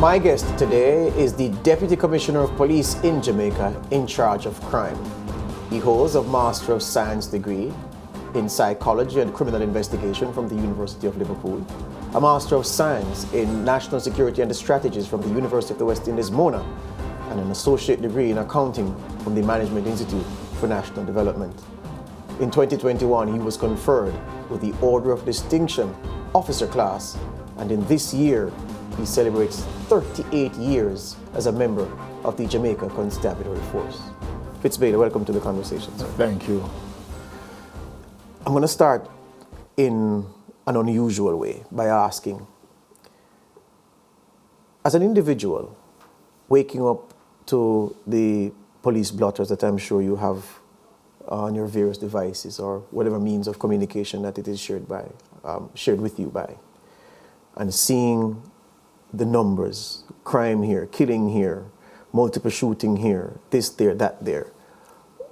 My guest today is the Deputy Commissioner of Police in Jamaica in charge of crime. He holds a Master of Science degree in Psychology and Criminal Investigation from the University of Liverpool, a Master of Science in National Security and Strategies from the University of the West Indies, Mona, and an Associate degree in Accounting from the Management Institute for National Development. In 2021, he was conferred with the Order of Distinction Officer Class, and in this year, he celebrates 38 years as a member of the Jamaica Constabulary Force. Fitz, welcome to the conversation, sir. Thank you. I'm going to start in an unusual way by asking, as an individual, waking up to the police blotters that I'm sure you have on your various devices or whatever means of communication that it is shared with you by, and seeing the numbers, crime here, killing here, multiple shooting here, this there, that there.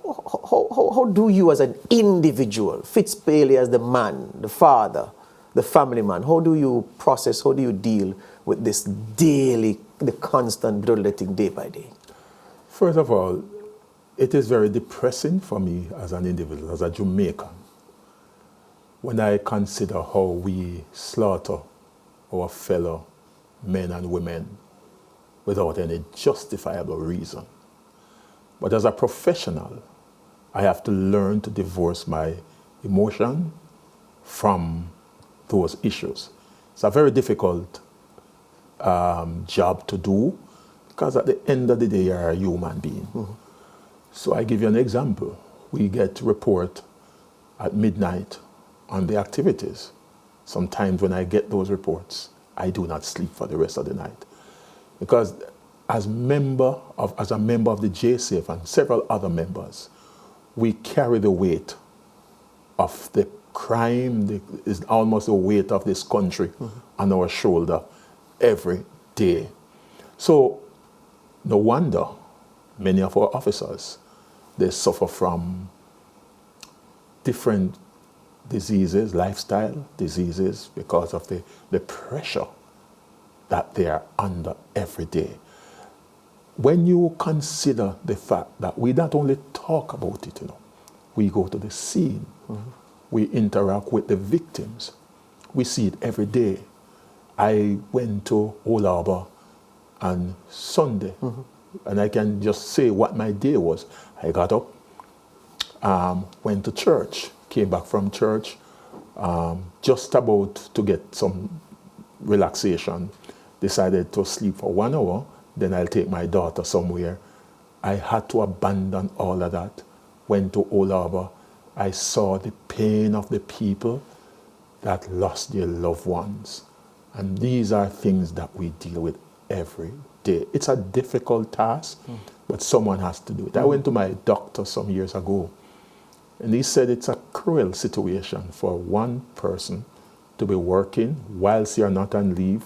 How do you as an individual, Fitz Bailey as the man, the father, the family man, how do you process, how do you deal with this daily, the constant bloodletting day by day? First of all, it is very depressing for me as an individual, as a Jamaican, when I consider how we slaughter our fellow men and women without any justifiable reason. But as a professional, I have to learn to divorce my emotion from those issues. It's a very difficult job to do, because at the end of the day, you're a human being. Mm-hmm. So I give you an example. We get report at midnight on the activities. Sometimes when I get those reports, I do not sleep for the rest of the night. Because as a member of the JSAFE and several other members, we carry the weight of the crime, is almost the weight of this country on our shoulder every day. So no wonder many of our officers, they suffer from different diseases, lifestyle diseases, because of the pressure that they are under every day. When you consider the fact that we not only talk about it, we go to the scene, we interact with the victims, we see it every day. I went to Old Harbour on Sunday, and I can just say what my day was. I got up, went to church, came back from church, just about to get some relaxation, decided to sleep for 1 hour, then I'll take my daughter somewhere. I had to abandon all of that, went to Old Harbour. I saw the pain of the people that lost their loved ones. And these are things that we deal with every day. It's a difficult task, but someone has to do it. I went to my doctor some years ago, and he said it's a cruel situation for one person to be working whilst you're not on leave,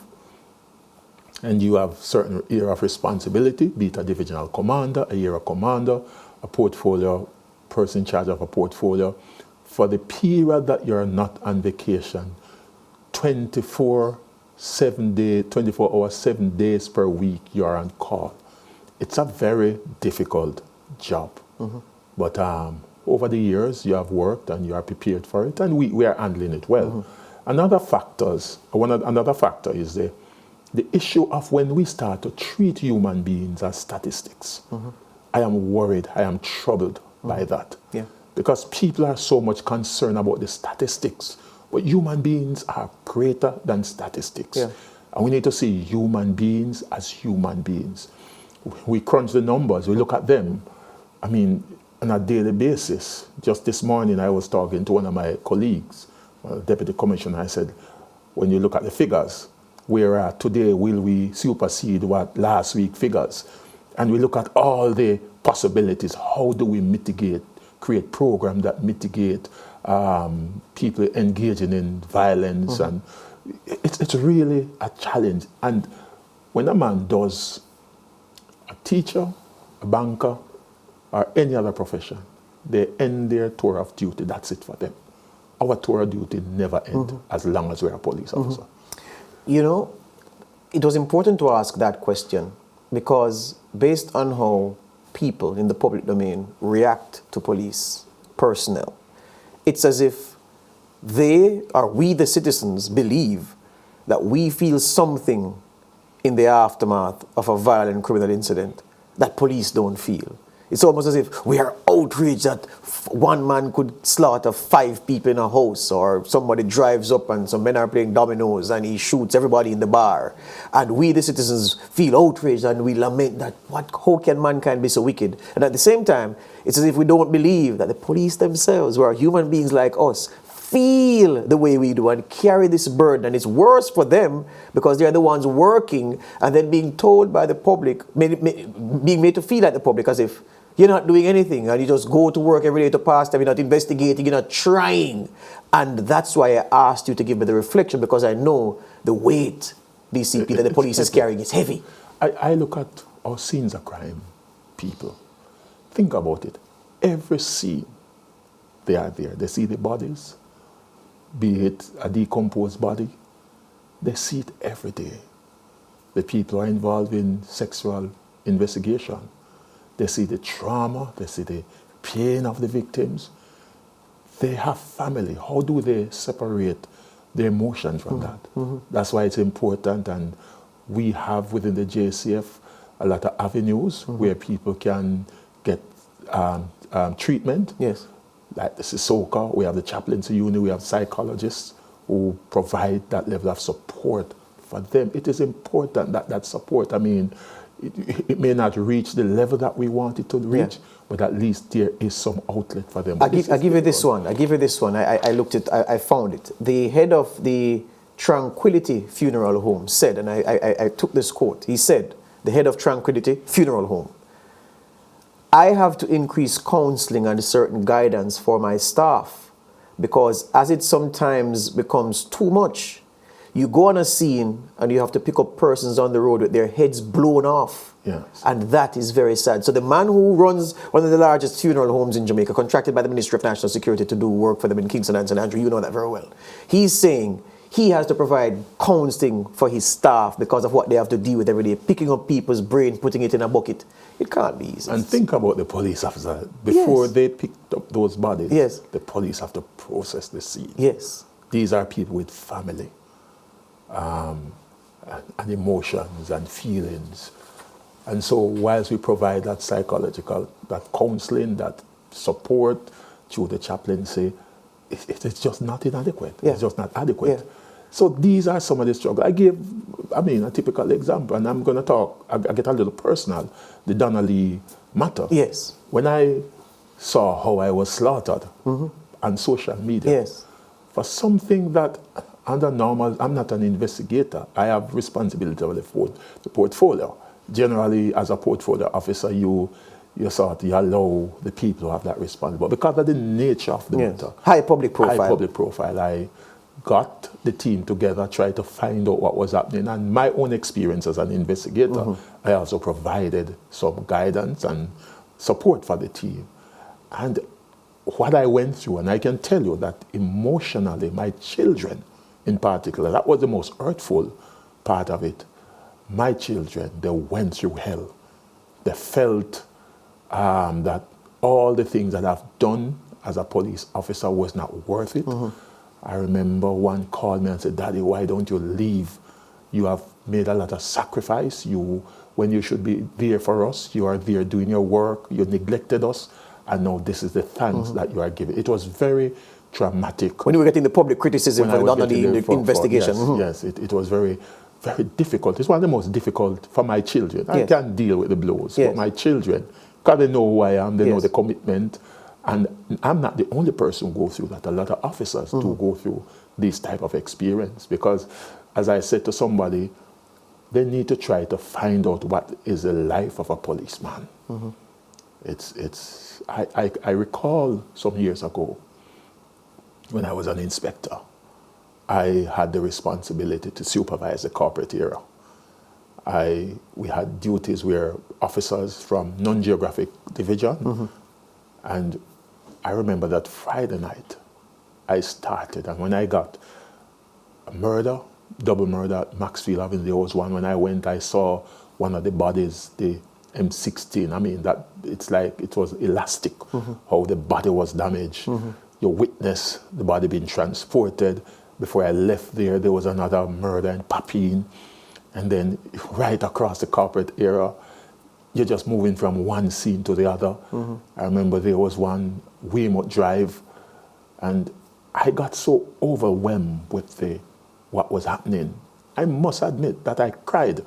and you have certain area of responsibility, be it a divisional commander, a area commander, a portfolio person in charge of a portfolio. For the period that you're not on vacation, 24 hours, 7 days per week, you're on call. It's a very difficult job. But over the years, you have worked and you are prepared for it, and we are handling it well. Another factor is the issue of when we start to treat human beings as statistics. I am worried, I am troubled by that. Yeah. Because people are so much concerned about the statistics, but human beings are greater than statistics. Yeah. And we need to see human beings as human beings. We crunch the numbers, we look at them. I mean, on a daily basis. Just this morning I was talking to one of my colleagues, Deputy Commissioner. I said, when you look at the figures, where today will we supersede what last week figures? And we look at all the possibilities. How do we mitigate, create programs that mitigate people engaging in violence? And it's really a challenge. And when a man does, a teacher, a banker, or any other profession, they end their tour of duty. That's it for them. Our tour of duty never ends as long as we're a police officer. You know, it was important to ask that question because based on how people in the public domain react to police personnel, it's as if they, or we the citizens, believe that we feel something in the aftermath of a violent criminal incident that police don't feel. It's almost as if we are outraged that one man could slaughter 5 people in a house, or somebody drives up and some men are playing dominoes and he shoots everybody in the bar. And we, the citizens, feel outraged and we lament that how can mankind be so wicked? And at the same time, it's as if we don't believe that the police themselves, who are human beings like us, feel the way we do and carry this burden. And it's worse for them because they're the ones working and then being told by the public, being made to feel like the public as if you're not doing anything and you just go to work every day to pass time, you're not investigating, you're not trying. And that's why I asked you to give me the reflection, because I know the weight, DCP, that the police is carrying is heavy. I look at our scenes of crime, people. Think about it. Every scene, they are there. They see the bodies, be it a decomposed body. They see it every day. The people are involved in sexual investigation. They see the trauma, they see the pain of the victims. They have family. How do they separate the emotions from that? That's why it's important, and we have within the JCF a lot of avenues where people can get treatment. Yes. Like the SISOCA, we have the chaplaincy unit, we have psychologists who provide that level of support for them. It is important that that support, I mean, it may not reach the level that we want it to reach, but at least there is some outlet for them. I give you this one. I looked at, I found it. The head of the Tranquility Funeral Home said, and I took this quote, he said, the head of Tranquility Funeral Home, I have to increase counseling and certain guidance for my staff because as it sometimes becomes too much, you go on a scene and you have to pick up persons on the road with their heads blown off. Yes. And that is very sad. So the man who runs one of the largest funeral homes in Jamaica, contracted by the Ministry of National Security to do work for them in Kingston and St. Andrew, you know that very well. He's saying he has to provide counseling for his staff because of what they have to deal with every day, picking up people's brain, putting it in a bucket. It can't be easy. And think about the police officer. Before they picked up those bodies, the police have to process the scene. Yes. These are people with family. And emotions and feelings. And so whilst we provide that psychological, that counseling, that support through the chaplaincy, it's just not inadequate. It's just not adequate. So these are some of the struggles. I give, a typical example, and I'm going to talk, I get a little personal, the Donnelly matter. Yes. When I saw how I was slaughtered on social media, for something that under normal, I'm not an investigator. I have responsibility over the portfolio. Generally, as a portfolio officer, you allow the people who have that responsibility. But because of the nature of the matter, high public profile, I got the team together, tried to find out what was happening. And my own experience as an investigator, I also provided some guidance and support for the team. And what I went through, and I can tell you that emotionally, my children, in particular, that was the most hurtful part of it. My children, they went through hell. They felt that all the things that I've done as a police officer was not worth it. I remember one called me and said, Daddy, why don't you leave? You have made a lot of sacrifice. When you should be there for us, you are there doing your work. You neglected us. And now this is the thanks that you are giving. It was very traumatic. When you were getting the public criticism for the investigation. Yes, it was very, very difficult. It's one of the most difficult for my children. I can't deal with the blows, but my children, because they know who I am, they know the commitment, and I'm not the only person who goes through that. A lot of officers do go through this type of experience because, as I said to somebody, they need to try to find out what is the life of a policeman. I recall some years ago, when I was an inspector, I had the responsibility to supervise the corporate area. We had duties where officers from non-geographic division, and I remember that Friday night I started, and when I got a murder, double murder at Maxfield Avenue. There was one when I went, I saw one of the bodies, the M16. I mean, that it's like it was elastic, how the body was damaged. You witness the body being transported. Before I left there, there was another murder in Papine. And then right across the corporate area, you're just moving from one scene to the other. I remember there was one, Weymouth Drive, and I got so overwhelmed with what was happening. I must admit that I cried.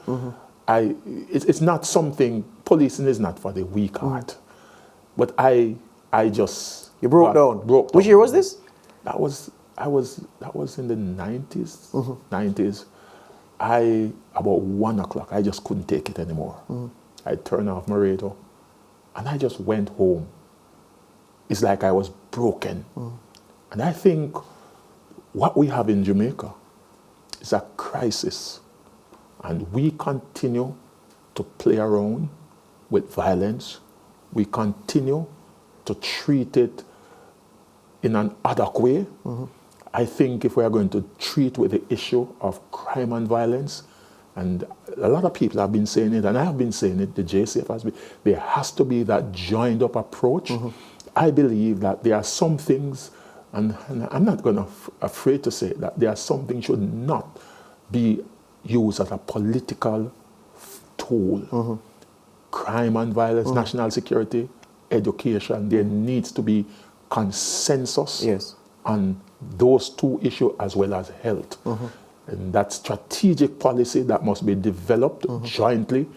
It's not something, policing is not for the weak heart. But I just... You broke down. Broke down. Which year was this? That was in the 90s. 90s. About 1 o'clock, I just couldn't take it anymore. I turned off my radio and I just went home. It's like I was broken. And I think what we have in Jamaica is a crisis. And we continue to play around with violence. We continue to treat it in an ad hoc way. I think if we are going to treat with the issue of crime and violence, and a lot of people have been saying it, and I have been saying it, the JCF has been, there has to be that joined up approach. I believe that there are some things, and I'm not going to afraid to say that there are some things should not be used as a political tool. Crime and violence, national security, education, there needs to be consensus on those two issues as well as health. And that strategic policy that must be developed jointly,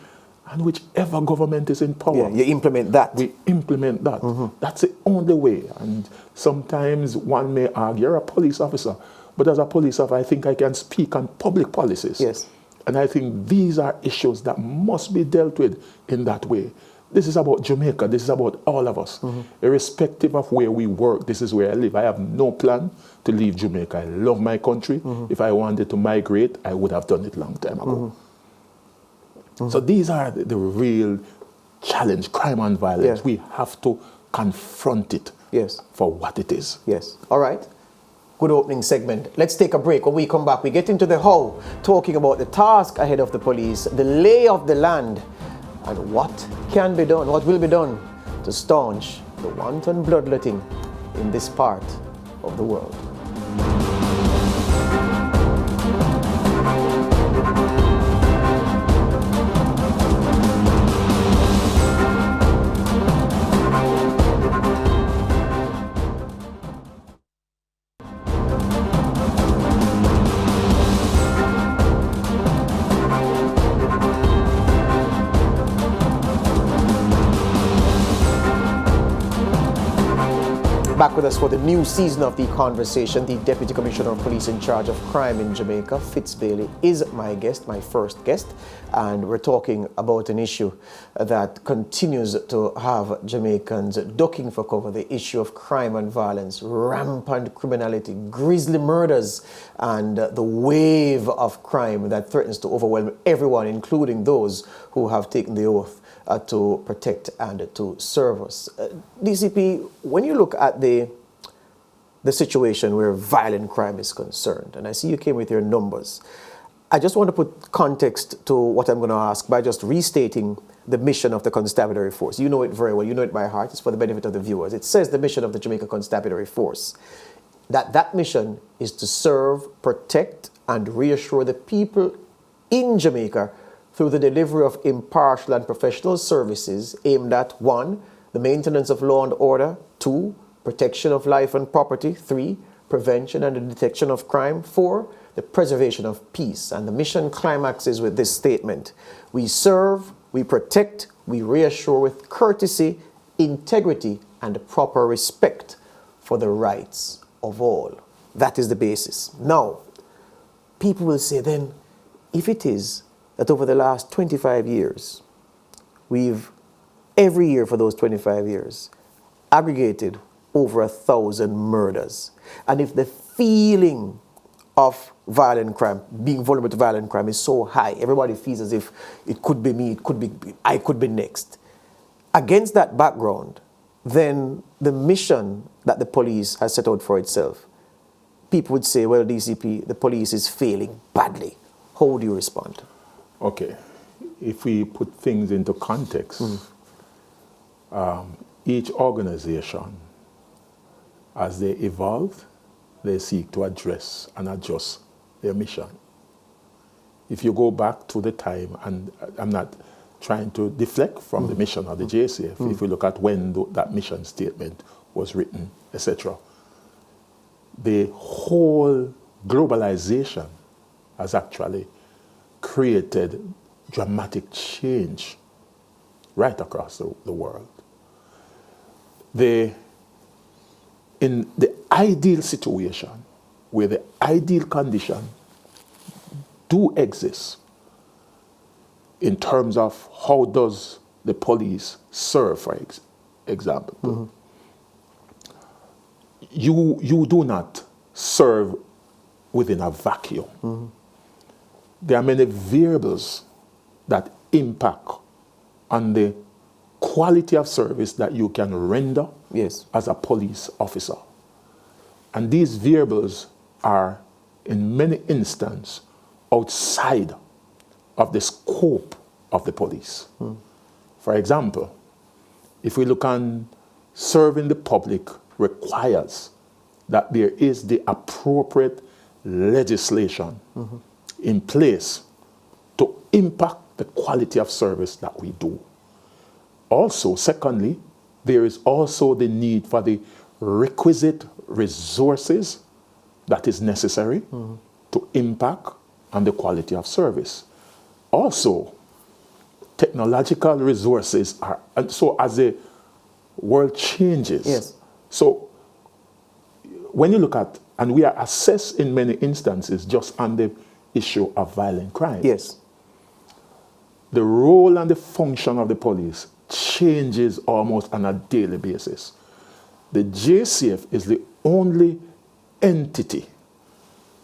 and whichever government is in power, you implement that. We implement that. That's the only way. And sometimes one may argue, you're a police officer, but as a police officer, I think I can speak on public policies. And I think these are issues that must be dealt with in that way. This is about Jamaica. This is about all of us. Irrespective of where we work, this is where I live. I have no plan to leave Jamaica. I love my country. If I wanted to migrate, I would have done it a long time ago. So these are the real challenge, crime and violence. We have to confront it for what it is. All right. Good opening segment. Let's take a break. When we come back, we get into the how, talking about the task ahead of the police, the lay of the land, and what can be done, what will be done to staunch the wanton bloodletting in this part of the world. Back with us for the new season of The Conversation, the Deputy Commissioner of Police in charge of crime in Jamaica, Fitz Bailey, is my guest, my first guest, and we're talking about an issue that continues to have Jamaicans ducking for cover, the issue of crime and violence, rampant criminality, grisly murders, and the wave of crime that threatens to overwhelm everyone, including those who have taken the oath to protect and to serve us. DCP, when you look at the situation where violent crime is concerned, and I see you came with your numbers, I just want to put context to what I'm going to ask by just restating the mission of the Constabulary Force. You know it very well. You know it by heart. It's for the benefit of the viewers. It says the mission of the Jamaica Constabulary Force, that mission is to serve, protect, and reassure the people in Jamaica through the delivery of impartial and professional services aimed at 1, the maintenance of law and order, 2, protection of life and property, 3, prevention and the detection of crime, 4, the preservation of peace. And the mission climaxes with this statement: we serve, we protect, we reassure with courtesy, integrity, and proper respect for the rights of all. That is the basis. Now, people will say then, if it is that over the last 25 years, we've, every year for those 25 years, aggregated over 1,000 murders. And if the feeling of violent crime, being vulnerable to violent crime, is so high, everybody feels as if it could be me, I could be next. Against that background, then the mission that the police has set out for itself people would say, well, DCP, the police is failing badly. How would you respond? Okay. If we put things into context, each organization, as they evolve, they seek to address and adjust their mission. If you go back to the time, and I'm not trying to deflect from the mission of the JCF, if we look at when that mission statement was written, etc., the whole globalization has actually created dramatic change right across the world. In the ideal situation, where the ideal condition do exist in terms of how does the police serve, for example, you do not serve within a vacuum. There are many variables that impact on the quality of service that you can render as a police officer. And these variables are, in many instances, outside of the scope of the police. For example, if we look on serving the public requires that there is the appropriate legislation in place to impact the quality of service that we do. Also, secondly, there is also the need for the requisite resources that is necessary to impact on the quality of service. Also, technological resources are, and so as the world changes, so when you look at, and we are assessed in many instances just on the issue of violent crime. The role and the function of the police changes almost on a daily basis. The JCF is the only entity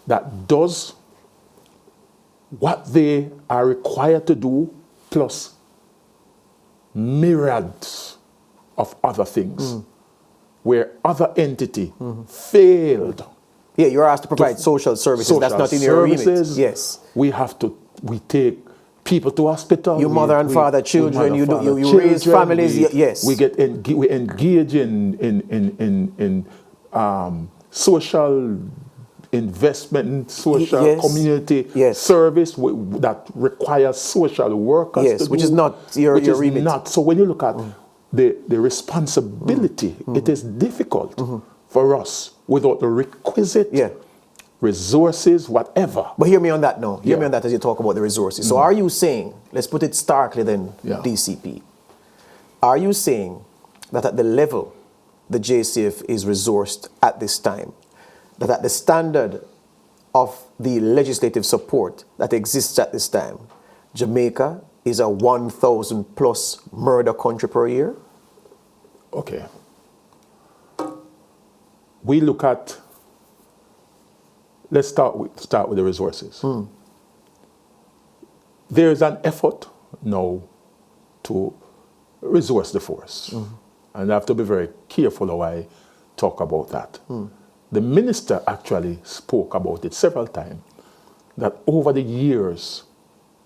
that does what they are required to do, plus myriads of other things, where other entity failed. Yeah, you're asked to provide social services. That's not in your remit. Yes. We take people to hospital. You mother and father children. You raise families. Yes. We engage in social investment, social community service that requires social workers. To which do, is not your remit. Not. So when you look at the responsibility, it is difficult for us without the requisite resources, whatever. But hear me on that now. Hear me on that as you talk about the resources. So are you saying, let's put it starkly then, DCP, are you saying that at the level the JCF is resourced at this time, that at the standard of the legislative support that exists at this time, Jamaica is a 1,000 plus murder country per year? Okay. We look at, let's start with the resources. There is an effort now to resource the force. And I have to be very careful how I talk about that. The minister actually spoke about it several times, that over the years,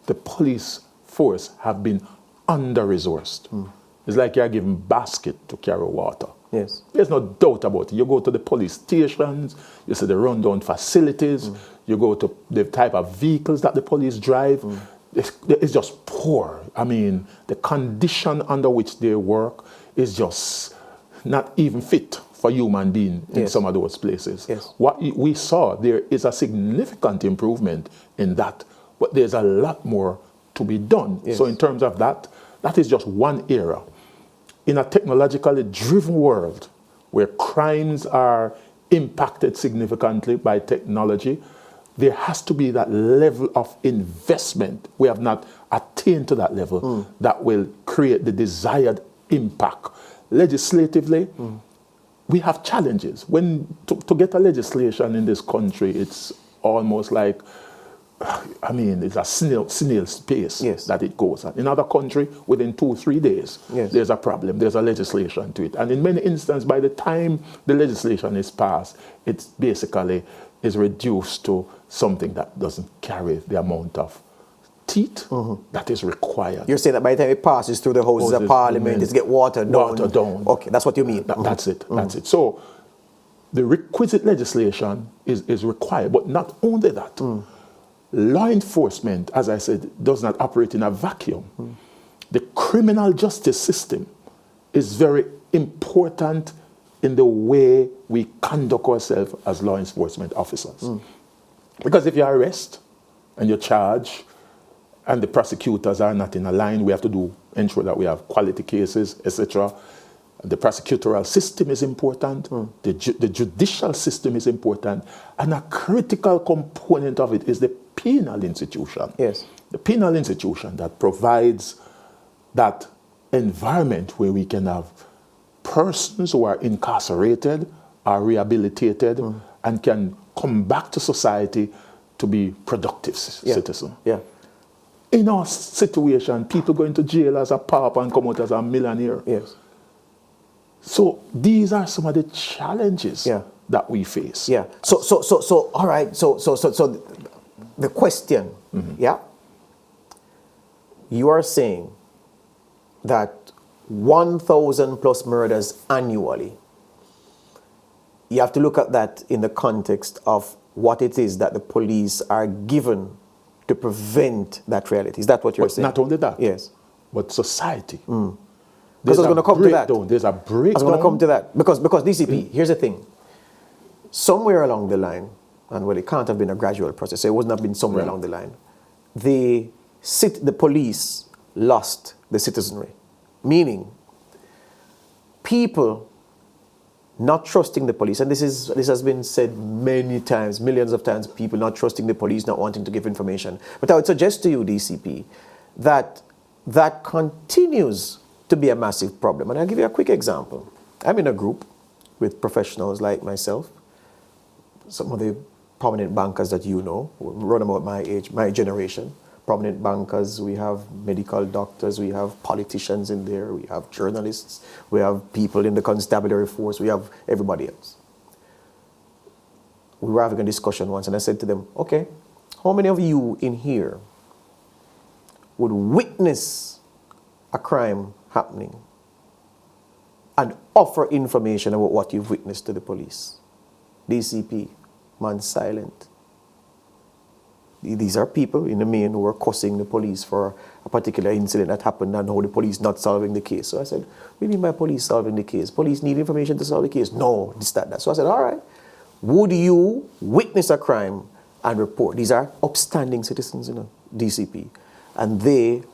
the police force have been under-resourced. It's like you're given basket to carry water. Yes. There's no doubt about it. You go to the police stations, you see the rundown facilities, you go to the type of vehicles that the police drive. It's just poor. I mean, the condition under which they work is just not even fit for human being in some of those places. What we saw, there is a significant improvement in that, but there's a lot more to be done. So in terms of that, that is just one area. In a technologically driven world where crimes are impacted significantly by technology, there has to be that level of investment. We have not attained to that level that will create the desired impact. Legislatively, we have challenges. To get a legislation in this country, it's almost like I mean, it's a snail pace Yes. that it goes at. In other countries, within 2-3 days, Yes. there's a problem, there's a legislation to it. And in many instances, by the time the legislation is passed, it basically is reduced to something that doesn't carry the amount of teeth that is required. You're saying that by the time it passes through the houses of parliament, it's get watered down. Watered down. Okay, that's what you mean. That's it. That's it. So the requisite legislation is required, but not only that. Law enforcement, as I said, does not operate in a vacuum. The criminal justice system is very important in the way we conduct ourselves as law enforcement officers. Because if you arrest and you charge and the prosecutors are not in a line, we have to ensure that we have quality cases, etc. The prosecutorial system is important. The judicial system is important. And a critical component of it is the penal institution. Yes. The penal institution that provides that environment where we can have persons who are incarcerated, are rehabilitated, and can come back to society to be productive citizens. Yeah. In our situation, people go into jail as a pauper and come out as a millionaire. Yes. So these are some of the challenges that we face. Yeah. So all right. So the question, you are saying that 1,000 plus murders annually. You have to look at that in the context of what it is that the police are given to prevent that reality. Is that what you're saying? Not only that. Yes. But society. Because I was going to come to that. There's a breakdown. I was going to come to that. Because DCP, here's the thing. Somewhere along the line, and well, it can't have been a gradual process, so it wouldn't have been somewhere along the line, the police lost the citizenry. Meaning, people not trusting the police, and this has been said many times, millions of times, people not trusting the police, not wanting to give information. But I would suggest to you, DCP, that continues to be a massive problem. And I'll give you a quick example. I'm in a group with professionals like myself, some of the prominent bankers that you know, run about my age, my generation, prominent bankers, we have medical doctors, we have politicians in there, we have journalists, we have people in the constabulary force, we have everybody else. We were having a discussion once and I said to them, okay, how many of you in here would witness a crime happening and offer information about what you've witnessed to the police? DCP, man silent. These are people in the main who are cussing the police for a particular incident that happened and how the police not solving the case. So I said, what do you mean by police solving the case? Police need information to solve the case. No, this, that. So I said, all right, would you witness a crime and report? These are upstanding citizens, DCP. And they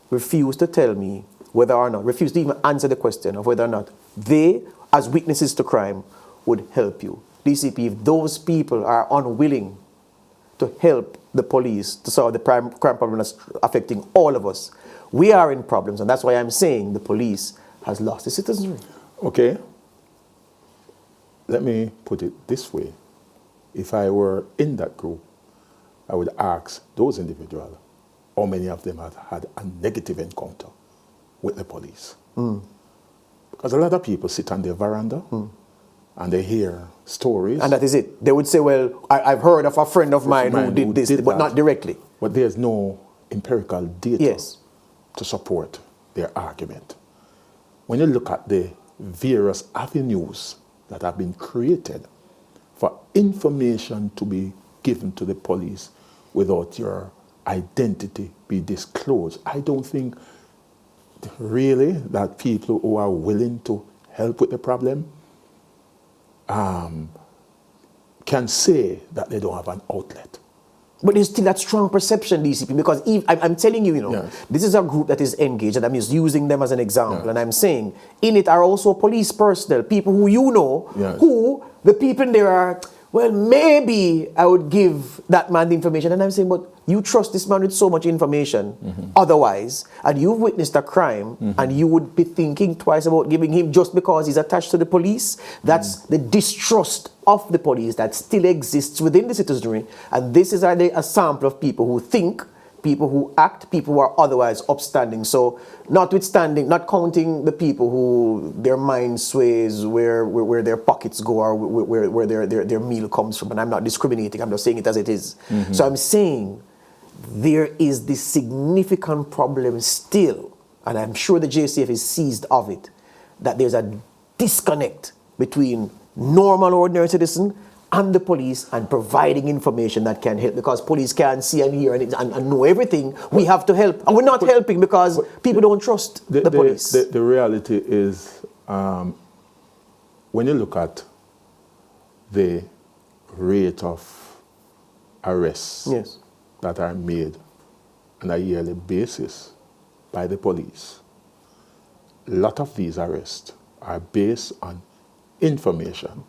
refuse to tell me whether or not, refuse to even answer the question of whether or not they, as witnesses to crime, would help you. DCP, if those people are unwilling to help the police to solve the crime problem that's affecting all of us, we are in problems. And that's why I'm saying the police has lost its citizenry. Okay. Let me put it this way. If I were in that group, I would ask those individuals how many of them have had a negative encounter with the police. Because a lot of people sit on their veranda and they hear stories. And that is it. They would say, well, I've heard of a friend of mine who did this, but not directly. But there's no empirical data Yes. to support their argument. When you look at the various avenues that have been created for information to be given to the police without your identity be disclosed, I don't think really that people who are willing to help with the problem can say that they don't have an outlet. But there's still that strong perception, DCP, because I'm telling you, this is a group that is engaged, and I'm just using them as an example, and I'm saying, in it are also police personnel, people who you know, who the people in there are, well, maybe I would give that man the information. And I'm saying, but you trust this man with so much information otherwise, and you've witnessed a crime, and you would be thinking twice about giving him just because he's attached to the police. That's the distrust of the police that still exists within the citizenry. And this is a sample of people who think, people who act, people who are otherwise upstanding. So notwithstanding, not counting the people who their mind sways where their pockets go or where their meal comes from. And I'm not discriminating, I'm just saying it as it is. So I'm saying there is this significant problem still, and I'm sure the JCF is seized of it, that there's a disconnect between normal ordinary citizen and the police and providing information that can help, because police can't see and hear and know everything. We have to help, and we're not helping because people don't trust the police. The reality is, when you look at the rate of arrests that are made on a yearly basis by the police, a lot of these arrests are based on information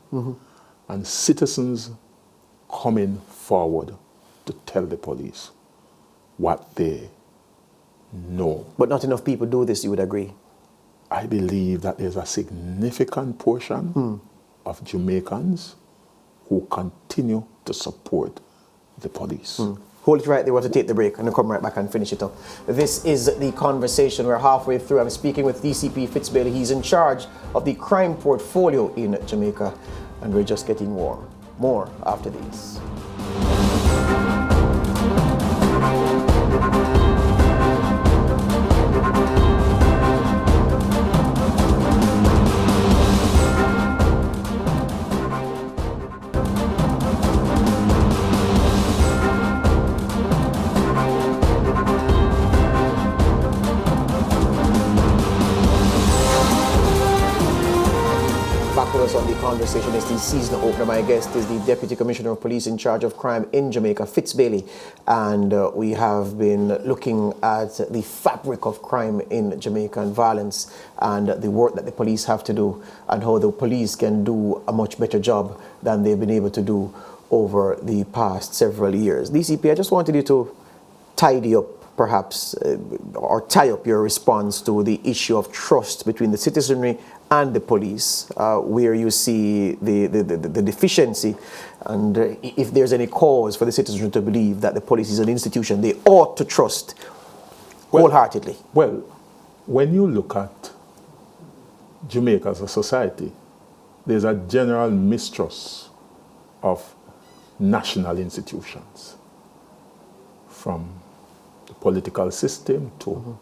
and citizens coming forward to tell the police what they know. But not enough people do this, you would agree? I believe that there's a significant portion of Jamaicans who continue to support the police. Hold it right there. We want to take the break and then come right back and finish it up. This is the conversation. We're halfway through. I'm speaking with DCP Fitz. He's in charge of the crime portfolio in Jamaica, and we're just getting warm. More after these. On the conversation is the season opener. My guest is the Deputy Commissioner of Police in charge of crime in Jamaica, Fitz, and we have been looking at the fabric of crime in Jamaica and violence and the work that the police have to do and how the police can do a much better job than they've been able to do over the past several years. DCP, I just wanted you to tidy up perhaps or tie up your response to the issue of trust between the citizenry and the police, where you see the deficiency, and if there's any cause for the citizenry to believe that the police is an institution they ought to trust wholeheartedly. Well, when you look at Jamaica as a society, there's a general mistrust of national institutions, from the political system to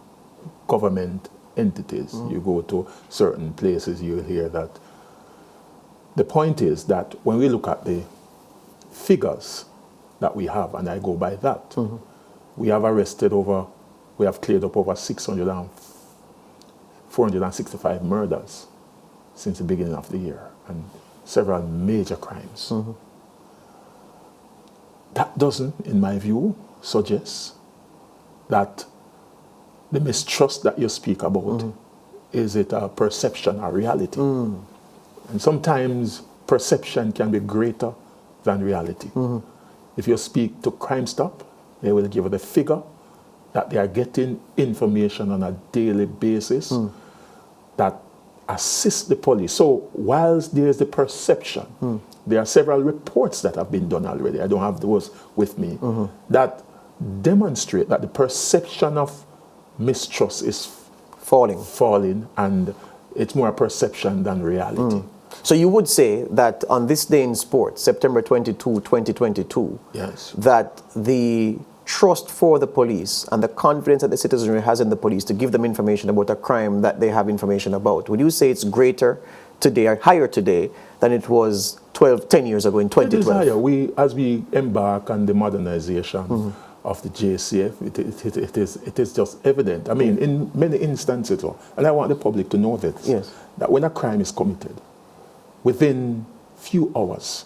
government entities. You go to certain places, you'll hear that. The point is that when we look at the figures that we have, and I go by that, we have cleared up over 465 murders since the beginning of the year, and several major crimes. That doesn't, in my view, suggest that the mistrust that you speak about, is it a perception or reality? And sometimes perception can be greater than reality. If you speak to Crime Stop, they will give you the figure that they are getting information on a daily basis that assists the police. So whilst there's the perception, there are several reports that have been done already, I don't have those with me, that demonstrate that the perception of mistrust is falling, and it's more a perception than reality. So you would say that on this day in sport, September 22, 2022, that the trust for the police and the confidence that the citizenry has in the police to give them information about a crime that they have information about, would you say it's greater today or higher today than it was 10 years ago in 2012? It is higher. As we embark on the modernization of the JCF, it is just evident. I mean, in many instances, and I want the public to know this, that when a crime is committed, within few hours,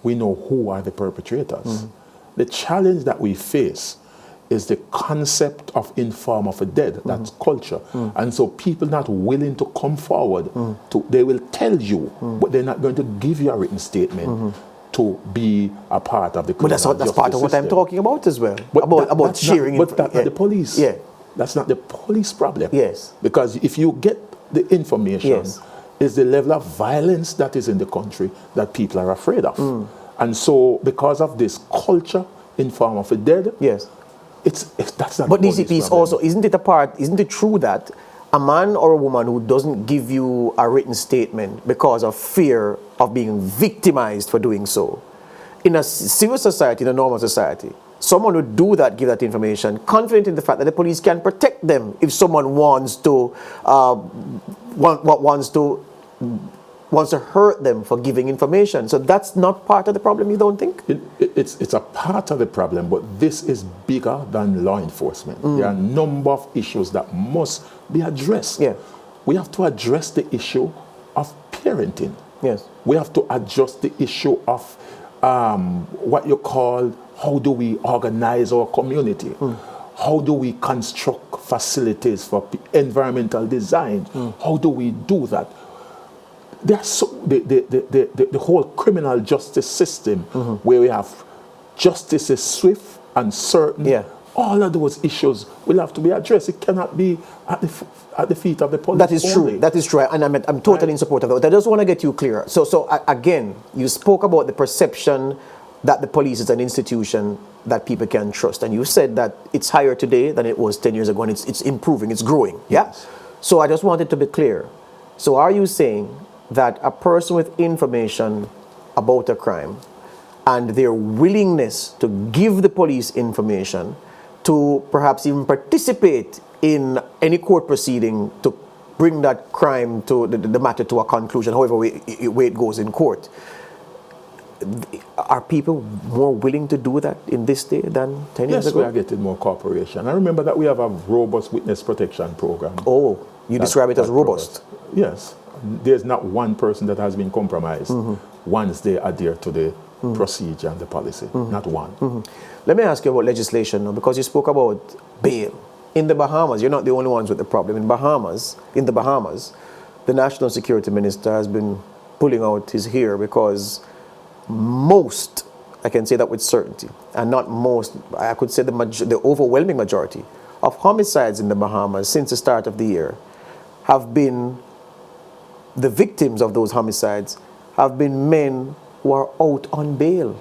we know who are the perpetrators. The challenge that we face is the concept of inform of the dead. That's culture. And so people not willing to come forward, they will tell you, but they're not going to give you a written statement to be a part of the criminal But that's part of what I'm talking about as well. But about sharing. But that's not the police. Yeah. That's not the police problem. Yes. Because if you get the information, Yes. is the level of violence that is in the country that people are afraid of. And so because of this culture in form of the dead, Yes. That's not But the DCP police is problem. also, isn't it true that a man or a woman who doesn't give you a written statement because of fear of being victimized for doing so, in a civil society, in a normal society, someone would do that, give that information, confident in the fact that the police can protect them if someone wants to hurt them for giving information. So that's not part of the problem, you don't think? It's a part of the problem, but this is bigger than law enforcement. There are a number of issues that must be addressed. Yeah. We have to address the issue of parenting. Yes. We have to address the issue of what you call, how do we organize our community? How do we construct facilities for environmental design? How do we do that? There's the whole criminal justice system where we have justice is swift and certain. Yeah. All of those issues will have to be addressed. It cannot be at the feet of the police. That is only. true. That is true, and I'm totally in support of that. But I just want to get you clear. So again, you spoke about the perception that the police is an institution that people can trust, and you said that it's higher today than it was 10 years ago, and it's improving, it's growing. Yeah. Yes. So I just wanted to be clear. So are you saying that a person with information about a crime and their willingness to give the police information, to perhaps even participate in any court proceeding to bring that crime to the matter to a conclusion, however way it goes in court, are people more willing to do that in this day than 10 years Yes, ago? we are getting more cooperation. I remember that we have a robust witness protection program. Oh, you describe it as robust. Yes. There's not one person that has been compromised once they adhere to the procedure and the policy. Not one. Let me ask you about legislation now, because you spoke about bail. In the Bahamas, you're not the only ones with the problem. In the Bahamas, the National Security Minister has been pulling out his hair because most, I can say that with certainty, and not most, I could say the overwhelming majority of homicides in the Bahamas since the start of the year have been, the victims of those homicides have been men who are out on bail.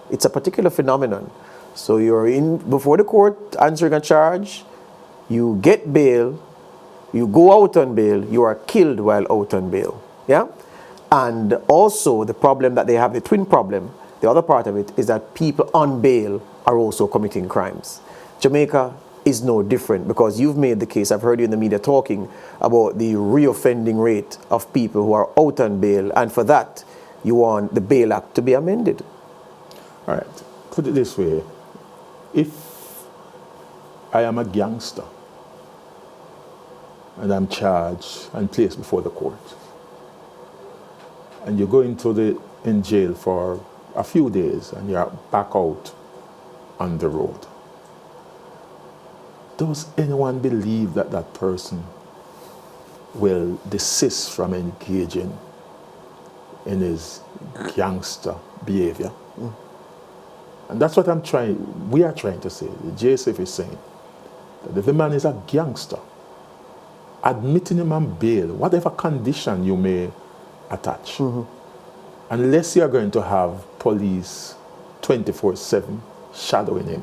It's a particular phenomenon. So you're in before the court answering a charge, you get bail, you go out on bail, you are killed while out on bail. Yeah? And also the problem that they have, the twin problem, the other part of it is that people on bail are also committing crimes. Jamaica is no different, because you've made the case, I've heard you in the media talking about the reoffending rate of people who are out on bail, and for that you want the Bail Act to be amended. All right. Put it this way. If I am a gangster and I'm charged and placed before the court, and you go in jail for a few days and you're back out on the road, does anyone believe that that person will desist from engaging in his gangster behavior? And that's what we are trying to say. The JSF is saying that if the man is a gangster, admitting him on bail, whatever condition you may attach, unless you are going to have police 24/7 shadowing him,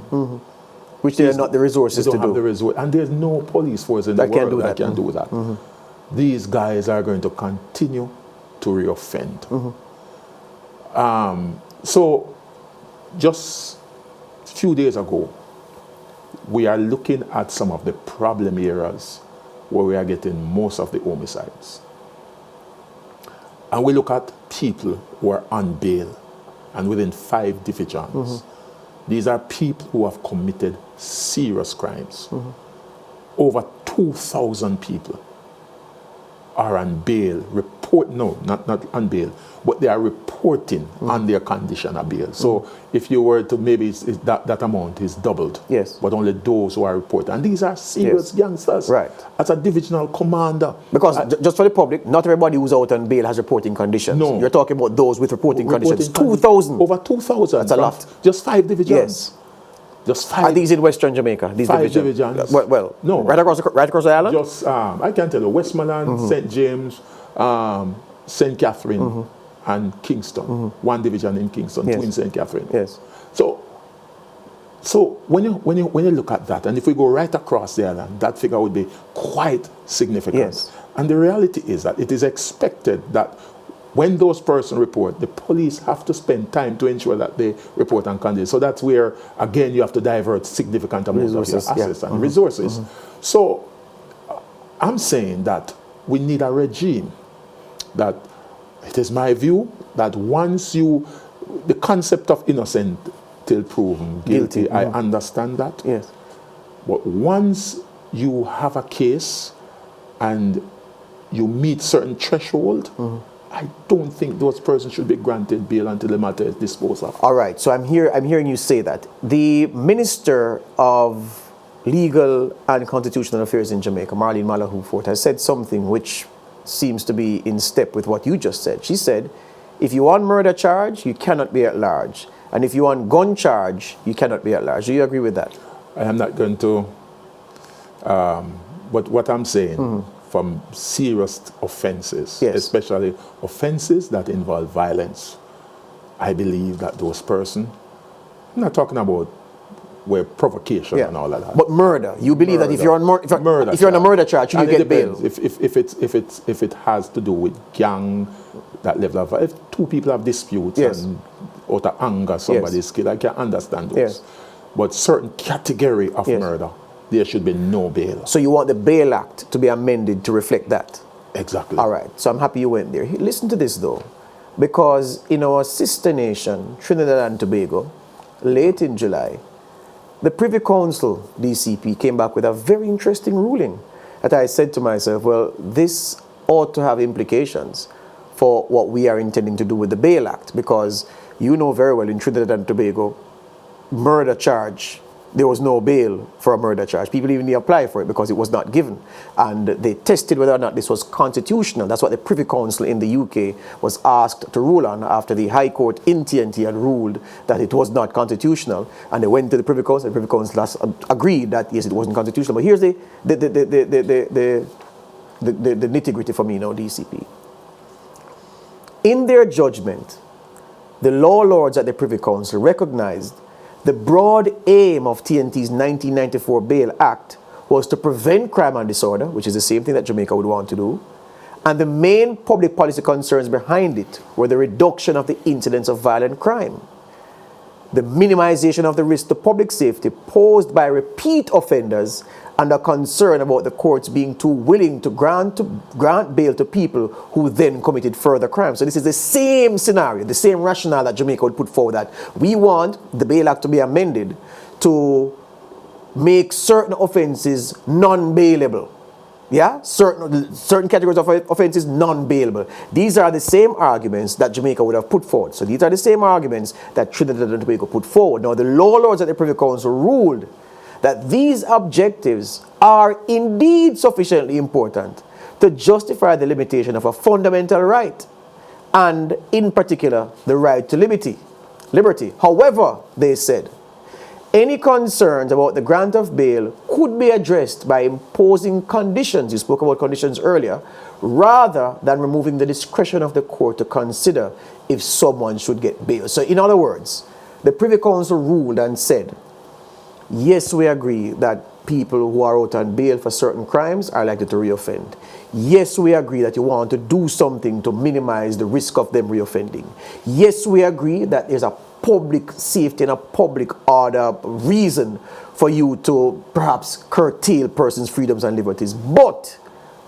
Which they are not the resources to do. And there's no police force in the world that can do that. These guys are going to continue to reoffend. So just a few days ago, we are looking at some of the problem areas where we are getting most of the homicides. And we look at people who are on bail and within 5 divisions. These are people who have committed serious crimes. Over 2,000 people are on bail, not on bail, but they are reported reporting on their condition of bail. So if you were to, maybe that amount is doubled. Yes. But only those who are reporting. And these are serious gangsters. Right. As a divisional commander. Because just for the public, not everybody who's out on bail has reporting conditions. No. You're talking about those with reporting conditions. 2,000. Over 2,000. That's a lot. Just 5 divisions. Yes. Just 5. Are these in Western Jamaica? These 5 divisions. Well, no. Right across the island? Just, I can tell you, Westmoreland, St. James, St. Catherine, and Kingston. One division in Kingston, 2 in St. Catherine. Yes. So when you look at that, and if we go right across the island, that figure would be quite significant. Yes. And the reality is that it is expected that when those persons report, the police have to spend time to ensure that they report and conduct. So that's where, again, you have to divert significant amounts of your assets and resources. So I'm saying that we need a regime that, it is my view, that once the concept of innocent till proven guilty, I understand that. Yes. But once you have a case and you meet certain threshold, I don't think those persons should be granted bail until the matter is disposed of. All right. So I'm hearing you say that. The Minister of Legal and Constitutional Affairs in Jamaica, Marlene Malahoo Fort, has said something which seems to be in step with what you just said. She said, if you want murder charge, you cannot be at large. And if you want gun charge, you cannot be at large. Do you agree with that? I am not going to, but what I'm saying, from serious offenses, especially offenses that involve violence, I believe that those persons, I'm not talking about where provocation and all of that. But murder, you believe that if you're on a murder charge, you get bail. If it has to do with gang, that level of, if 2 people have disputes and out of anger somebody's killed, I can understand those. But certain category of murder, there should be no bail. So you want the Bail Act to be amended to reflect that? Exactly. All right. So I'm happy you went there. Listen to this though, because in our sister nation, Trinidad and Tobago, late in July, the Privy Council, DCP, came back with a very interesting ruling that I said to myself, well, this ought to have implications for what we are intending to do with the Bail Act, because you know very well in Trinidad and Tobago, murder charge, there was no bail for a murder charge. People even didn't apply for it because it was not given. And they tested whether or not this was constitutional. That's what the Privy Council in the UK was asked to rule on after the High Court in TNT had ruled that it was not constitutional. And they went to the Privy Council, and the Privy Council agreed that yes, it wasn't constitutional. But here's the nitty-gritty for me now, DCP. In their judgment, the law lords at the Privy Council recognized the broad aim of TNT's 1994 Bail Act was to prevent crime and disorder, which is the same thing that Jamaica would want to do, and the main public policy concerns behind it were the reduction of the incidence of violent crime, the minimization of the risk to public safety posed by repeat offenders, and a concern about the courts being too willing to grant bail to people who then committed further crimes. So this is the same scenario, the same rationale that Jamaica would put forward, that we want the Bail Act to be amended to make certain offenses non-bailable. Yeah, certain categories of offenses non-bailable. These are the same arguments that Jamaica would have put forward. So these are the same arguments that Trinidad and Tobago put forward. Now the law lords at the Privy Council ruled that these objectives are indeed sufficiently important to justify the limitation of a fundamental right, and in particular the right to liberty. However, they said, any concerns about the grant of bail could be addressed by imposing conditions, you spoke about conditions earlier, rather than removing the discretion of the court to consider if someone should get bail. So in other words, the Privy Council ruled and said, yes, we agree that people who are out on bail for certain crimes are likely to reoffend. Yes, we agree that you want to do something to minimize the risk of them reoffending. Yes, we agree that there's a public safety and a public order reason for you to perhaps curtail persons' freedoms and liberties. But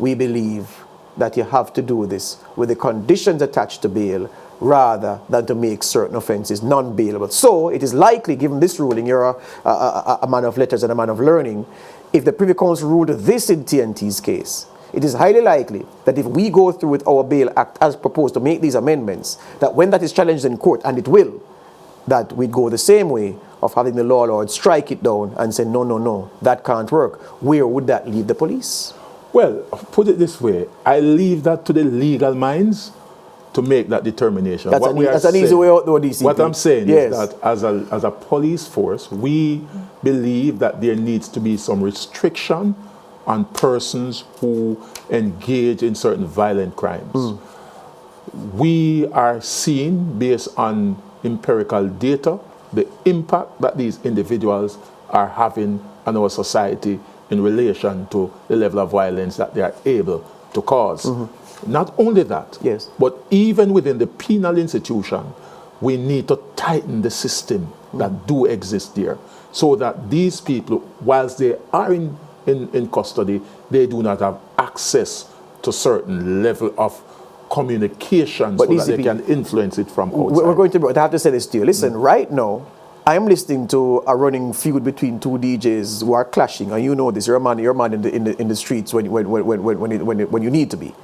we believe that you have to do this with the conditions attached to bail rather than to make certain offenses non-bailable. So it is likely, given this ruling, you're a man of letters and a man of learning, if the Privy Council ruled this in TNT's case, it is highly likely that if we go through with our bail act as proposed to make these amendments, that when that is challenged in court, and it will, that we'd go the same way of having the law lord strike it down and say, no, no, no, that can't work. Where would that leave the police? Well, put it this way, I leave that to the legal minds to make that determination. That's an easy way out though, DCP. What I'm saying is that as a police force, we believe that there needs to be some restriction on persons who engage in certain violent crimes. We are seeing, based on empirical data, the impact that these individuals are having on our society in relation to the level of violence that they are able to cause. Not only that, but even within the penal institution, we need to tighten the system that do exist there, so that these people, whilst they are in custody, they do not have access to certain level of communication, so that they can influence it from outside. We're going to, I have to say this to you. Listen, right now, I'm listening to a running feud between two DJs who are clashing, and you know this. You're a man in the streets when you need to be.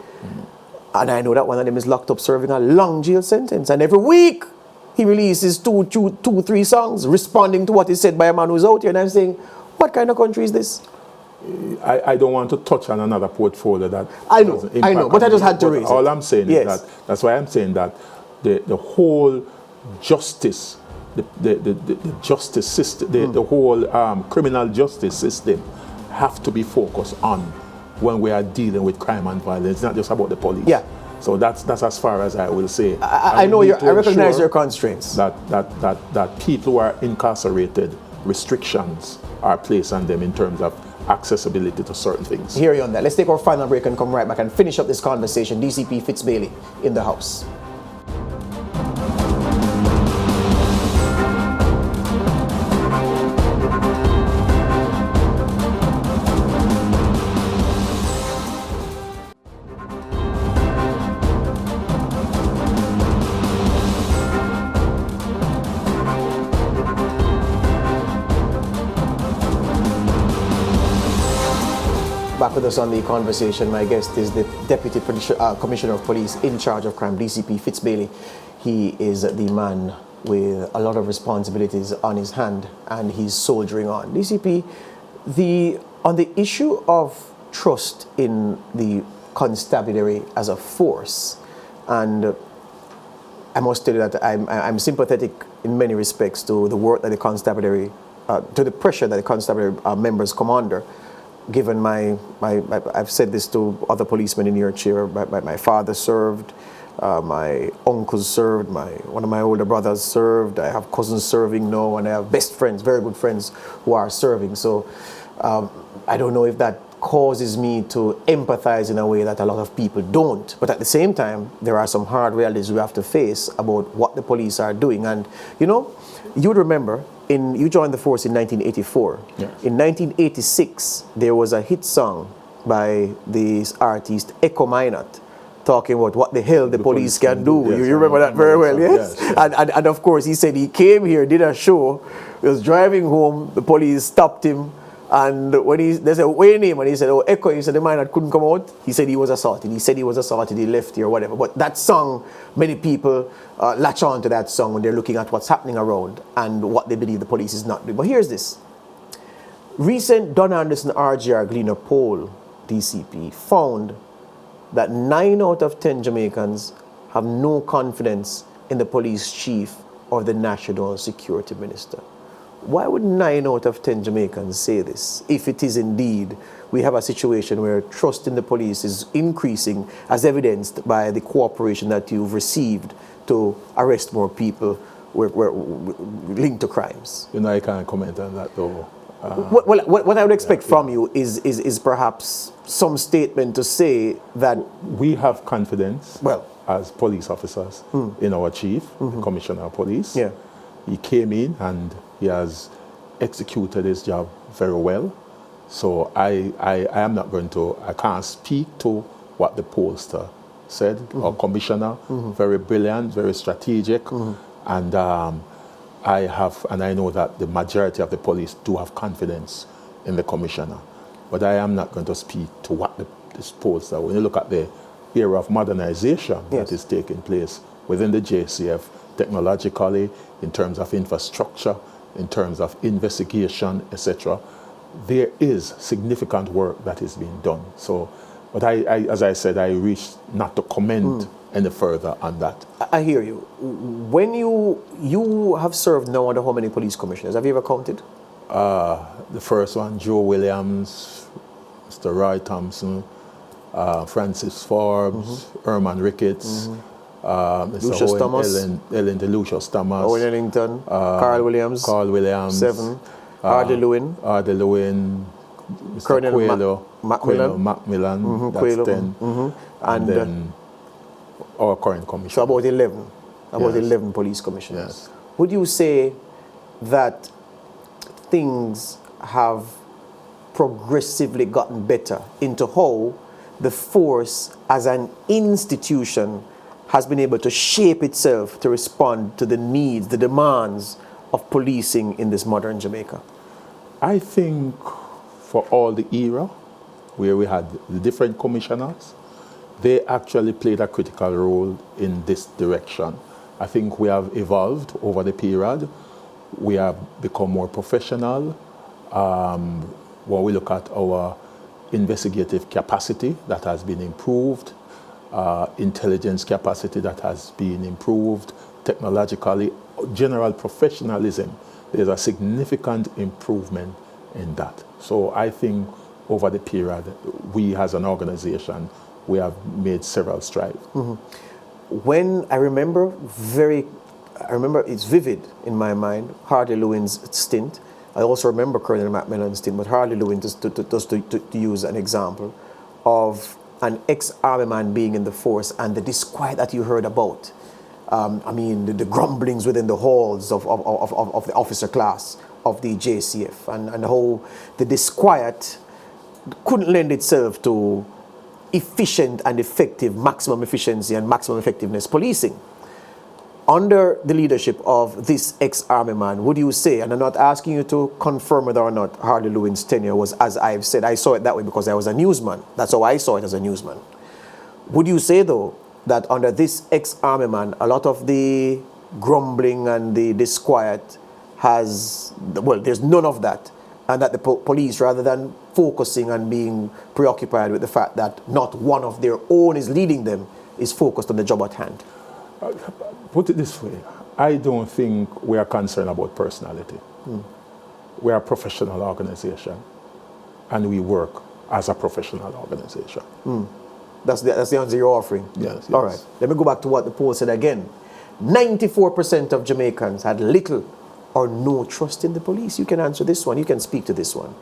And I know that one of them is locked up serving a long jail sentence. And every week he releases two, 3 songs responding to what is said by a man who's out here. And I'm saying, what kind of country is this? I don't want to touch on another portfolio that I know, but I just had to raise it. All I'm saying is that, that's why I'm saying that the whole justice, the justice system, the whole criminal justice system have to be focused on when we are dealing with crime and violence. It's not just about the police. So that's as far as I will say. I know I recognize your constraints. That people who are incarcerated, restrictions are placed on them in terms of accessibility to certain things. Hear you on that. Let's take our final break and come right back and finish up this conversation. DCP Fitz Bailey in the house. Back with us on the conversation, my guest is the Deputy Commissioner of Police in charge of crime, DCP Fitz Bailey. He is the man with a lot of responsibilities on his hand, and he's soldiering on. DCP, on the issue of trust in the constabulary as a force, and I must tell you that I'm sympathetic in many respects to the work that the constabulary, to the pressure that the constabulary members come under. Given I've said this to other policemen in your chair, my father served, my uncles served, one of my older brothers served, I have cousins serving now, and I have best friends, very good friends who are serving. So I don't know if that causes me to empathize in a way that a lot of people don't. But at the same time, there are some hard realities we have to face about what the police are doing. And you know, you would remember, you joined the force in 1984. Yes. In 1986, there was a hit song by this artist Echo Minot talking about what the hell the police can do. Yes, you remember that very well, yes? And of course, he said he came here, did a show, he was driving home, the police stopped him, and when they said, "What's your name?" and he said, "Oh, Echo," he said, "The Minot couldn't come out." He said he was assaulted. He left here, whatever. But that song, many people latch on to that song when they're looking at what's happening around and what they believe the police is not doing. But here's this. Recent Don Anderson RGR Gleaner poll, DCP, found that 9 out of 10 Jamaicans have no confidence in the police chief or the national security minister. Why would 9 out of 10 Jamaicans say this, if it is indeed we have a situation where trust in the police is increasing, as evidenced by the cooperation that you've received to arrest more people were linked to crimes? You know, I can't comment on that though. What I would expect from you is perhaps some statement to say that we have confidence as police officers in our chief, the Commissioner of Police. Yeah. He came in and he has executed his job very well. So I am not going to, I can't speak to what the pollster said. Our commissioner, very brilliant, very strategic, and I know that the majority of the police do have confidence in the commissioner. But I am not going to speak to what this pollster, when you look at the era of modernization that is taking place within the JCF, technologically, in terms of infrastructure, in terms of investigation, etc., there is significant work that is being done. So, but as I said, I wish not to comment any further on that. I hear you. When you have served now under how many police commissioners? Have you ever counted? The first one, Joe Williams, Mr. Roy Thompson, Francis Forbes, Herman Ricketts, Mr. Lucius Owen Thomas, Ellen Lucius Thomas, Owen Ellington, Carl Williams, 7, Hardy Lewin, Mr. Colonel Quayle Macmillan, that's 10, and then our current commissioner. So about 11, 11 police commissioners. Yes. Would you say that things have progressively gotten better into how the force as an institution has been able to shape itself to respond to the needs, the demands of policing in this modern Jamaica? I think for all the era where we had the different commissioners, they actually played a critical role in this direction. I think we have evolved over the period. We have become more professional. When we look at our investigative capacity, that has been improved. Intelligence capacity, that has been improved. Technologically, general professionalism, there's a significant improvement in that. So I think over the period, we as an organization, we have made several strides. When I remember it's vivid in my mind, Hardy Lewin's stint. I also remember Colonel Macmillan's stint, but Hardy Lewin, just to use an example of an ex-army man being in the force and the disquiet that you heard about. I mean, the grumblings within the halls of the officer class of the JCF, and how the disquiet couldn't lend itself to efficient and effective maximum efficiency and maximum effectiveness policing. Under the leadership of this ex-army man, would you say, and I'm not asking you to confirm whether or not Hardy Lewin's tenure was, as I've said, I saw it that way because I was a newsman. That's how I saw it as a newsman. Would you say, though, that under this ex-army man, a lot of the grumbling and the disquiet there's none of that, and that the police, rather than focusing and being preoccupied with the fact that not one of their own is leading them, is focused on the job at hand? Put it this way, I don't think we are concerned about personality. We are a professional organization, and we work as a professional organization. That's the answer you're offering? Yes. All right. Let me go back to what the poll said again. 94% of Jamaicans had little or no trust in the police. You can answer this one. You can speak to this one.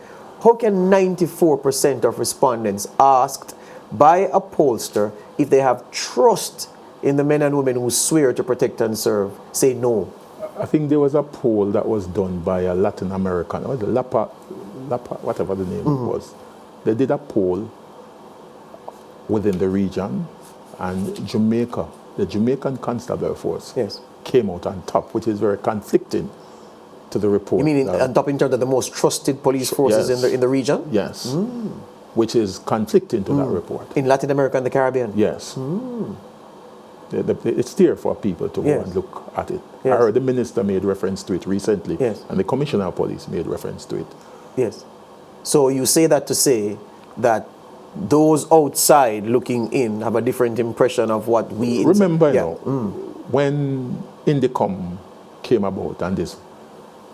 How can 94% of respondents asked by a pollster if they have trust in the men and women who swear to protect and serve say no? I think there was a poll that was done by a Latin American, or the Lapa, whatever the name was. They did a poll within the region, and Jamaica, the Jamaican Constabulary Force, came out on top, which is very conflicting to the report. You mean on top in terms of the most trusted police forces in the region? Yes. Which is conflicting to that report. In Latin America and the Caribbean? Yes. It's there for people to go and look at it. I heard the minister made reference to it recently, and the commissioner of police made reference to it. Yes. So you say that to say that those outside looking in have a different impression of what we... Remember, when Indicom came about and this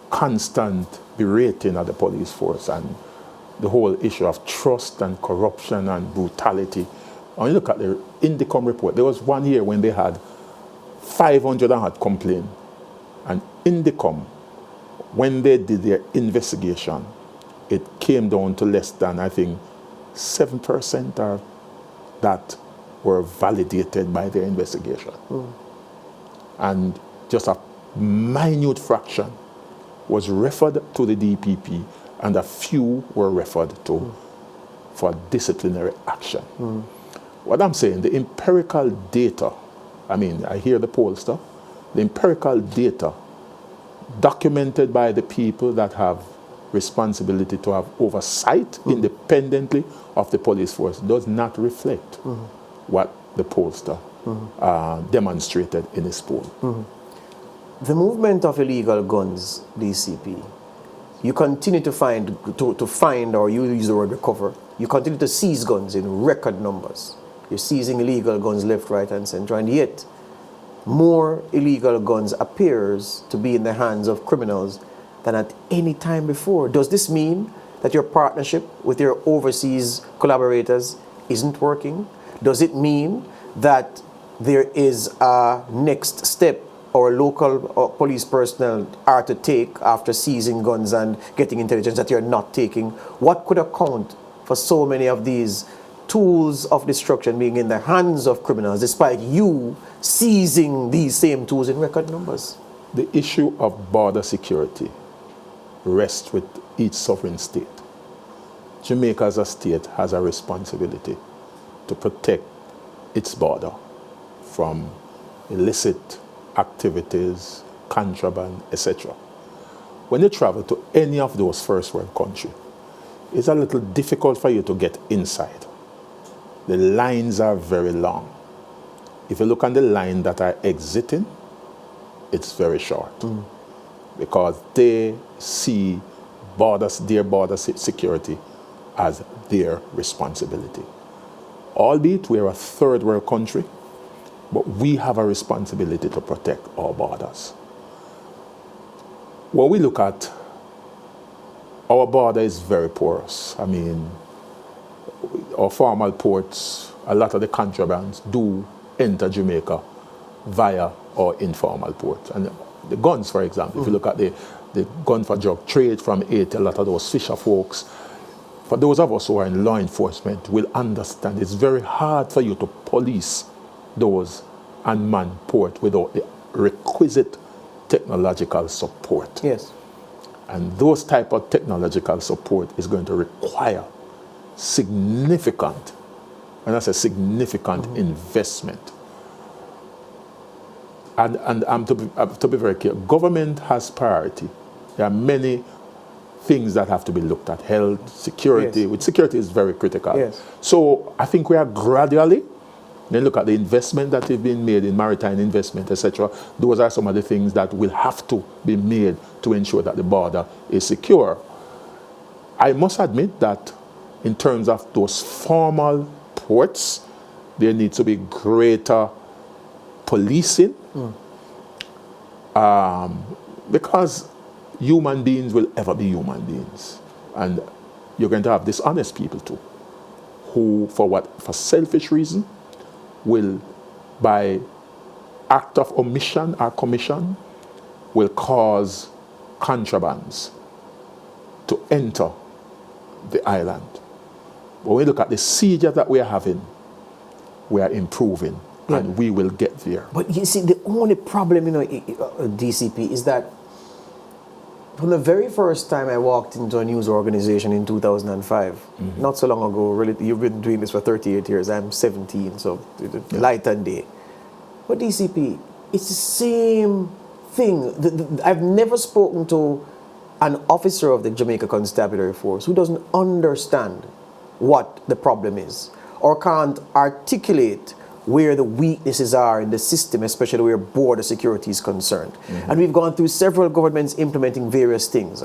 constant berating of the police force and the whole issue of trust and corruption and brutality, when you look at the Indicom report, there was 1 year when they had 500 and had complained. And Indicom, when they did their investigation, it came down to less than, I think, 7% that were validated by their investigation. And just a minute fraction was referred to the DPP, and a few were referred to for disciplinary action. What I'm saying, the empirical data, I mean, I hear the poll stuff, the empirical data documented by the people that have responsibility to have oversight independently of the police force does not reflect what the pollster demonstrated in his poll. The movement of illegal guns, DCP, you continue to find, or you use the word recover, you continue to seize guns in record numbers. You're seizing illegal guns left, right, and center, and yet more illegal guns appears to be in the hands of criminals than at any time before. Does this mean that your partnership with your overseas collaborators isn't working? Does it mean that there is a next step or local police personnel are to take after seizing guns and getting intelligence that you're not taking? What could account for so many of these tools of destruction being in the hands of criminals despite you seizing these same tools in record numbers? The issue of border security rests with each sovereign state. Jamaica as a state has a responsibility to protect its border from illicit activities, contraband, etc. When you travel to any of those first world countries, it's a little difficult for you to get inside. The lines are very long. If you look on the line that are exiting, it's very short because they see their border security as their responsibility. Albeit we're a third world country, but we have a responsibility to protect our borders. When we look at our border is very porous. I mean, our formal ports, a lot of the contrabands do enter Jamaica via our informal port. And the guns, for example, if you look at the gun for drug trade from Haiti, a lot of those fisher folks, for those of us who are in law enforcement will understand it's very hard for you to police those unmanned port without the requisite technological support. Yes. And those type of technological support is going to require significant, and I say significant investment. And to be very clear, government has priority. There are many things that have to be looked at. Health, security, Yes. which security is very critical. Yes. So I think we are gradually, then look at the investment that is being made in maritime investment, etc. Those are some of the things that will have to be made to ensure that the border is secure. I must admit that in terms of those formal ports, there needs to be greater policing because human beings will ever be human beings. And you're going to have dishonest people too, who for selfish reason, will, by act of omission or commission, will cause contrabands to enter the island. When we look at the siege that we are having, we are improving, and we will get there. But you see, the only problem, DCP, is that from the very first time I walked into a news organization in 2005, not so long ago, really, you've been doing this for 38 years, I'm 17, so light and day. But DCP, it's the same thing. I've never spoken to an officer of the Jamaica Constabulary Force who doesn't understand what the problem is or can't articulate where the weaknesses are in the system, especially where border security is concerned. And we've gone through several governments implementing various things.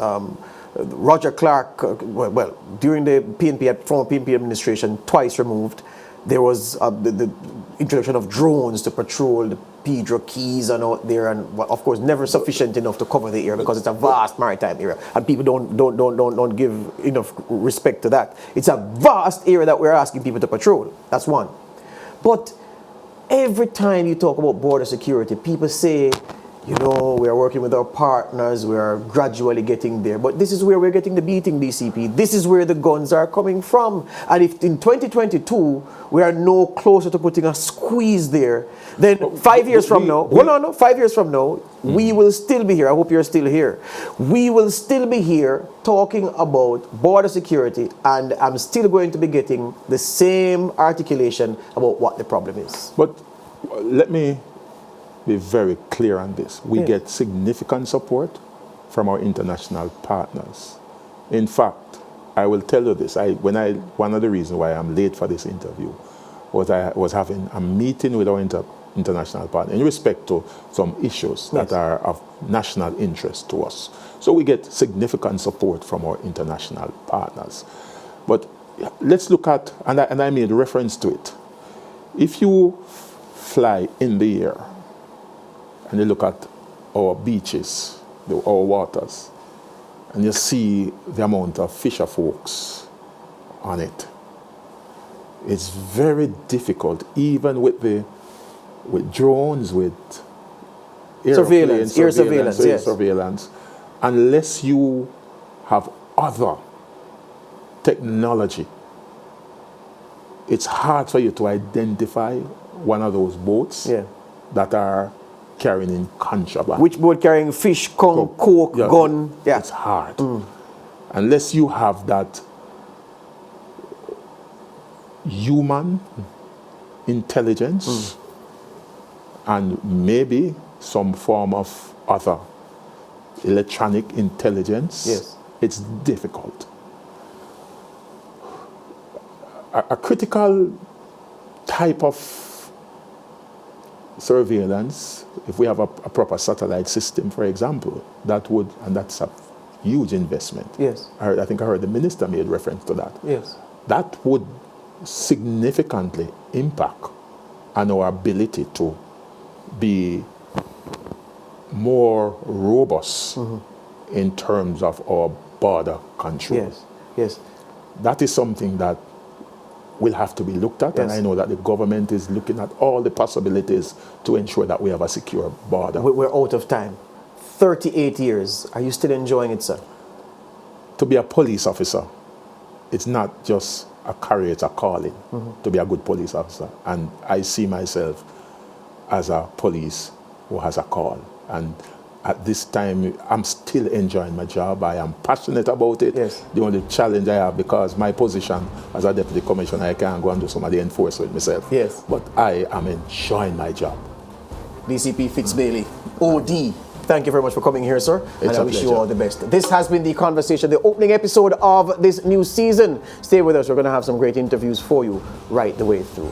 Roger Clark, during the former PNP administration, twice removed, there was the introduction of drones to patrol the Pedro Keys and out there, and of course never sufficient enough to cover the area because it's a vast maritime area, and people don't give enough respect to that. It's a vast area that we're asking people to patrol. That's one. But every time you talk about border security, people say, we are working with our partners, we are gradually getting there. But this is where we're getting the beating, DCP. This is where the guns are coming from. And if in 2022, we are no closer to putting a squeeze there, then 5 years from now, 5 years from now, we will still be here. I hope you're still here. We will still be here talking about border security, and I'm still going to be getting the same articulation about what the problem is. But let me be very clear on this. We get significant support from our international partners In fact, I will tell you this. One of the reasons why I'm late for this interview was I was having a meeting with our international partner in respect to some issues that are of national interest to us. So we get significant support from our international partners. But let's look at, and I made reference to it. If you fly in the air and you look at our beaches, our waters, and you see the amount of fisher folks on it, it's very difficult, even with drones, with air surveillance, unless you have other technology. It's hard for you to identify one of those boats that are carrying in contraband. Which boat carrying fish, coke, gun? Yeah. It's hard. Unless you have that human intelligence and maybe some form of other electronic intelligence, it's difficult. A critical type of surveillance, if we have a proper satellite system, for example, and that's a huge investment. Yes. I think I heard the minister made reference to that. Yes. That would significantly impact on our ability to be more robust in terms of our border control. Yes. Yes. That is something that will have to be looked at, and I know that the government is looking at all the possibilities to ensure that we have a secure border. We're out of time. 38 years. Are you still enjoying it, sir? To be a police officer, it's not just a career, it's a calling to be a good police officer. And I see myself as a police who has a call. And at this time, I'm still enjoying my job. I am passionate about it. Yes. The only challenge I have, because my position as a deputy commissioner, I can't go and do some of the enforcement myself. Yes. But I am enjoying my job. DCP Fitz Bailey, OD. Thank you very much for coming here, sir. And I wish you all the best. This has been the conversation, the opening episode of this new season. Stay with us. We're going to have some great interviews for you right the way through.